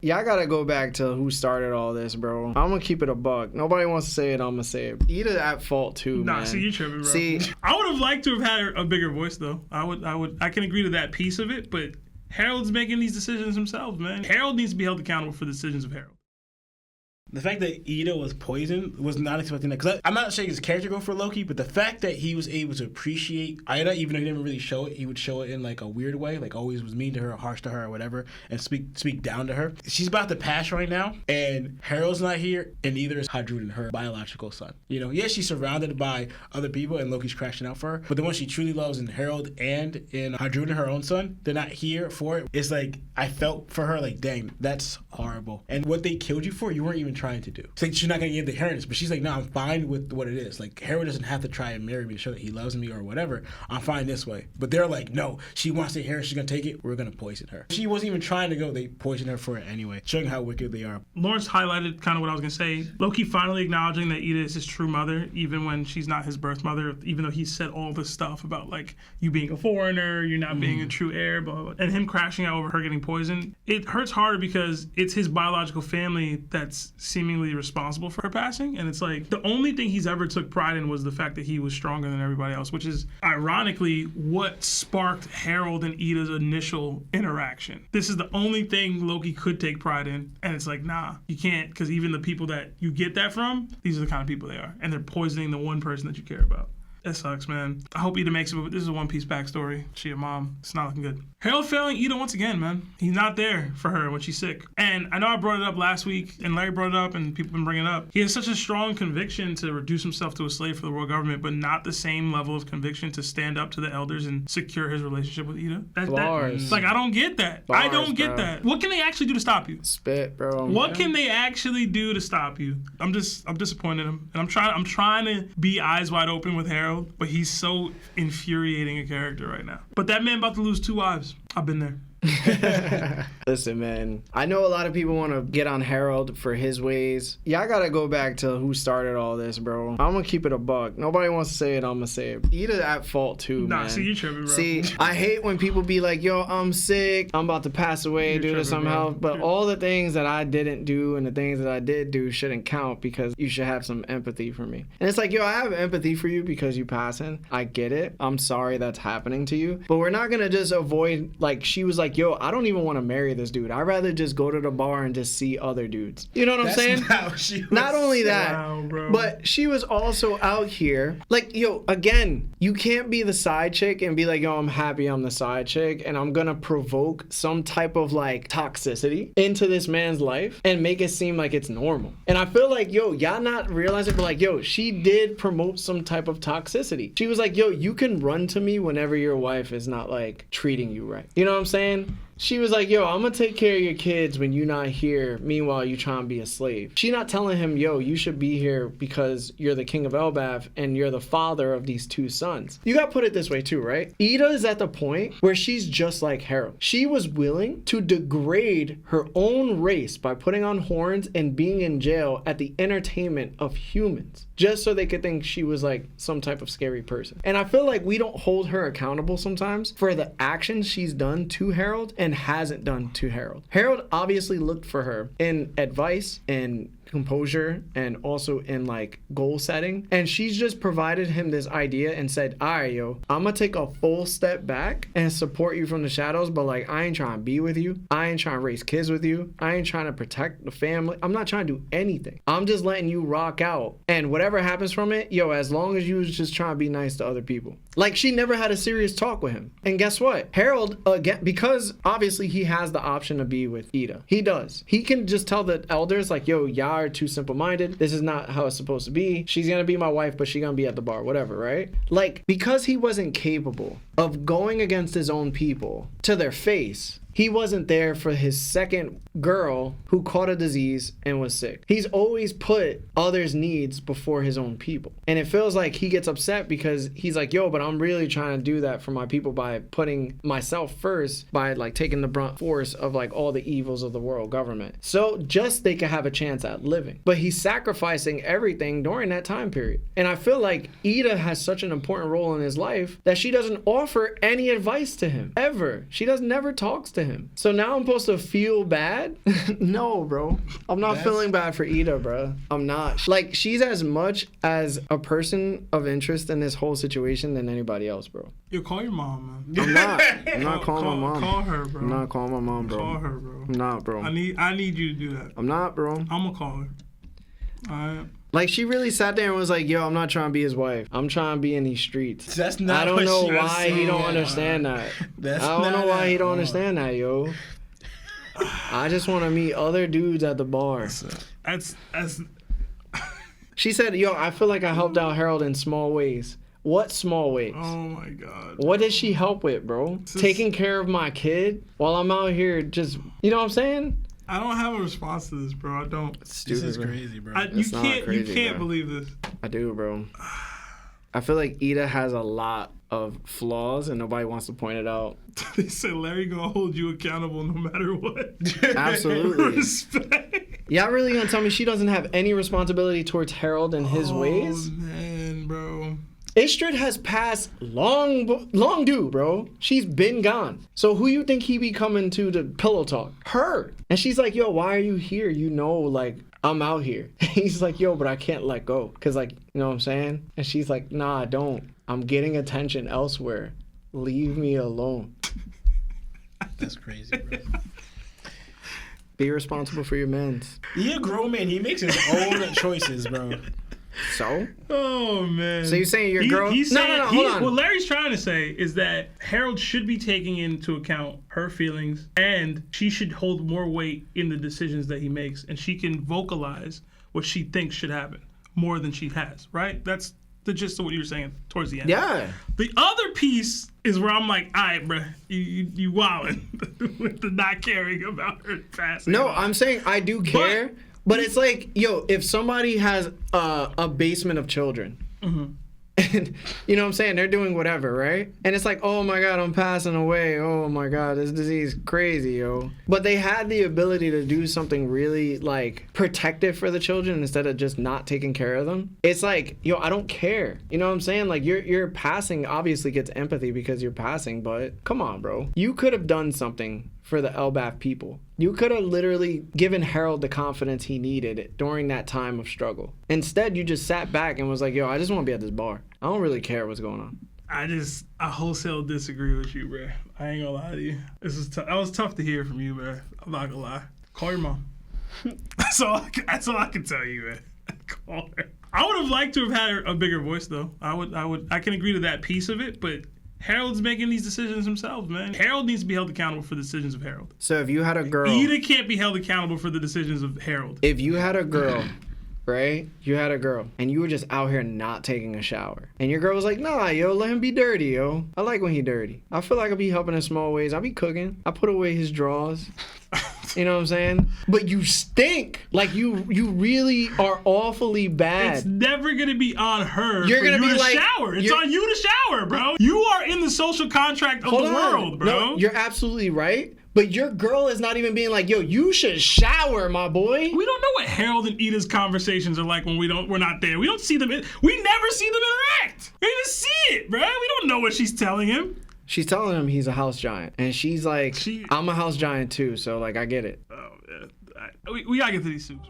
Y'all gotta go back to who started all this, bro. I'm gonna keep it a buck. Nobody wants to say it, I'm gonna say it. Ida at fault too, man. See, you tripping, bro. See, I would have liked to have had a bigger voice, though. I can agree to that piece of it, but Harold's making these decisions himself, man. Harold needs to be held accountable for the decisions of Harold. The fact that Ida was poisoned was not expecting that. Because I'm not saying his character go for Loki, but the fact that he was able to appreciate Ida, even though he didn't really show it, he would show it in like a weird way, like always was mean to her, harsh to her, or whatever, and speak down to her. She's about to pass right now, and Harold's not here, and neither is Hadrun, her biological son. You know, yes, she's surrounded by other people, and Loki's crashing out for her, but the one she truly loves in Harold and in Hadrun, her own son, they're not here for it. It's like, I felt for her, like, dang, that's horrible. And what they killed you for, you weren't even trying to do. It's like she's not going to give the inheritance, but she's like, no, I'm fine with what it is. Like, Harold doesn't have to try and marry me to show that he loves me or whatever. I'm fine this way. But they're like, no, she wants the inheritance, she's going to take it, we're going to poison her. She wasn't even trying to go, they poisoned her for it anyway, showing how wicked they are. Lawrence highlighted kind of what I was going to say. Loki finally acknowledging that Ida is his true mother, even when she's not his birth mother, even though he said all this stuff about, like, you being a foreigner, you not being a true heir, blah, blah, blah, and him crashing out over her getting poisoned. It hurts harder because it's his biological family that's seemingly responsible for her passing, and it's like the only thing he's ever took pride in was the fact that he was stronger than everybody else, which is ironically what sparked Harold and Ida's initial interaction. This is the only thing Loki could take pride in, and it's like, nah, you can't, because even the people that you get that from, these are the kind of people they are, and they're poisoning the one person that you care about. That sucks, man. I hope Ida makes it, but this is a One Piece backstory. She a mom. It's not looking good. Harold failing Ida once again, man. He's not there for her when she's sick. And I know I brought it up last week, and Larry brought it up, and people have been bringing it up. He has such a strong conviction to reduce himself to a slave for the world government, but not the same level of conviction to stand up to the elders and secure his relationship with Ida. Like, I don't get that. I don't get that. What can they actually do to stop you? Spit, bro. What can they actually do to stop you? I'm disappointed in him. And I'm trying to be eyes wide open with Harold, but he's so infuriating a character right now. But that man about to lose 2 wives. I've been there. Listen, man, I know a lot of people want to get on Harold for his ways. Y'all gotta go back to who started all this, bro. I'm gonna keep it a buck. Nobody wants to say it, I'm gonna say it. Ida at fault too, man. See, you tripping, bro. See, I hate when people be like, yo, I'm sick, I'm about to pass away due to some health, but all the things that I didn't do and the things that I did do shouldn't count because you should have some empathy for me. And it's like, yo, I have empathy for you because you passing. I get it. I'm sorry that's happening to you, but we're not gonna just avoid, like, she was like, yo, I don't even want to marry this dude. I'd rather just go to the bar and just see other dudes. You know what I'm saying? Not only that, but she was also out here. Like, yo, again, you can't be the side chick and be like, yo, I'm happy I'm the side chick and I'm gonna provoke some type of like toxicity into this man's life and make it seem like it's normal. And I feel like, yo, y'all not realizing, but like, yo, she did promote some type of toxicity. She was like, yo, you can run to me whenever your wife is not like treating you right. You know what I'm saying? She was like, yo, I'm gonna take care of your kids when you're not here. Meanwhile, you trying to be a slave. She not telling him, yo, you should be here because you're the king of Elbaf and you're the father of these 2 sons. You gotta put it this way too, right? Ida is at the point where she's just like Harold. She was willing to degrade her own race by putting on horns and being in jail at the entertainment of humans, just so they could think she was like some type of scary person. And I feel like we don't hold her accountable sometimes for the actions she's done to Harold and hasn't done to Harold. Harold obviously looked for her in advice and composure and also in like goal setting, and she's just provided him this idea and said, all right, yo, I'm gonna take a full step back and support you from the shadows, but like, I ain't trying to be with you, I ain't trying to raise kids with you, I ain't trying to protect the family, I'm not trying to do anything, I'm just letting you rock out, and whatever happens from it, yo, as long as you was just trying to be nice to other people. Like, she never had a serious talk with him. And guess what? Harold, again, because obviously he has the option to be with Ida, he does, he can just tell the elders like, yo, y'all are too simple-minded, this is not how it's supposed to be, she's gonna be my wife but she's gonna be at the bar, whatever, right? Like, because he wasn't capable of going against his own people to their face, he wasn't there for his second girl who caught a disease and was sick. He's always put others' needs before his own people. And it feels like he gets upset because he's like, yo, but I'm really trying to do that for my people by putting myself first, by like taking the brunt force of like all the evils of the world government. So just they could have a chance at living. But he's sacrificing everything during that time period. And I feel like Ida has such an important role in his life that she doesn't offer any advice to him, ever. She never talks to him. him. So now I'm supposed to feel bad? No, bro. I'm not feeling bad for Ida, bro. I'm not. Like, she's as much as a person of interest in this whole situation than anybody else, bro. Yo, call your mom, man. I'm not. I'm not calling my mom. Call her, bro. I'm not calling my mom, bro. Call her, bro. I'm not, bro. I need you to do that. I'm not, bro. I'm gonna call her. Alright. Like, she really sat there and was like, yo, I'm not trying to be his wife. I'm trying to be in these streets. That's not I don't what know she was why he don't saying. understand that. That's I don't not know why he at don't all. understand that, yo. I just want to meet other dudes at the bar. That's She said, yo, I feel like I helped out Harold in small ways. What small ways? oh my god. What did she help with, bro? Taking care of my kid while I'm out here just, you know what I'm saying? I don't have a response to this, bro. I don't. Stupid, This is bro. crazy, bro. You It's not can't crazy, bro. believe this. I do, bro. I feel like Ida has a lot of flaws and nobody wants to point it out. They said Larry gonna hold you accountable no matter what. Absolutely. Respect. Y'all really gonna tell me she doesn't have any responsibility towards Harold and his ways? Oh man, bro. Istrid has passed long due, bro. She's been gone. So who you think he be coming to pillow talk? Her. And she's like, yo, why are you here? You know, like, I'm out here. He's like, yo, but I can't let go. Cause like, you know what I'm saying? And she's like, nah, don't. I'm getting attention elsewhere. Leave me alone. That's crazy, bro. Be responsible for your mans. He a grown man. He makes his own choices, bro. So? Oh man. So you're saying your girl? He's No, saying, hold on. What Larry's trying to say is that Harold should be taking into account her feelings, and she should hold more weight in the decisions that he makes, and she can vocalize what she thinks should happen more than she has. Right? That's the gist of what you were saying towards the end. Yeah. The other piece is where I'm like, all right, bro, you wildin' with the not caring about her passing. No, I'm saying I do care, but it's like, yo, if somebody has a basement of children, and you know what I'm saying, they're doing whatever, right? And it's like, oh my God, I'm passing away. Oh my God, this disease is crazy, yo. But they had the ability to do something really like protective for the children instead of just not taking care of them. It's like, yo, I don't care. You know what I'm saying? Like your passing obviously gets empathy because you're passing, but come on, bro. You could have done something for the Elbaf people. You could have literally given Harold the confidence he needed during that time of struggle. Instead, you just sat back and was like, yo, I just want to be at this bar. I don't really care what's going on. I wholesale disagree with you, bro. I ain't gonna lie to you. That was tough to hear from you, man. I'm not gonna lie. Call your mom. That's all I can tell you, man. Call her. I would have liked to have had a bigger voice, though. I can agree to that piece of it, but Harold's making these decisions himself, man. Harold needs to be held accountable for the decisions of Harold. So if you had a girl... Ida can't be held accountable for the decisions of Harold. If you had a girl, right? You had a girl, and you were just out here not taking a shower. And your girl was like, nah, yo, let him be dirty, yo. I like when he dirty. I feel like I'll be helping in small ways. I'll be cooking. I put away his drawers. You know what I'm saying? But you stink. Like, you really are awfully bad. It's never going to be on her You're for gonna you be to like- shower. It's you're- on you to shower, bro. You are in the social contract of Hold the on. world, bro. No, you're absolutely right. But your girl is not even being like, yo, you should shower, my boy. We don't know what Harold and Ida's conversations are like when we're not there. We don't see them. We never see them interact. We didn't see it, bro. We don't know what she's telling him. She's telling him he's a house giant. And she's like, I'm a house giant too. So, like, I get it. Oh, yeah. We gotta get to these suits.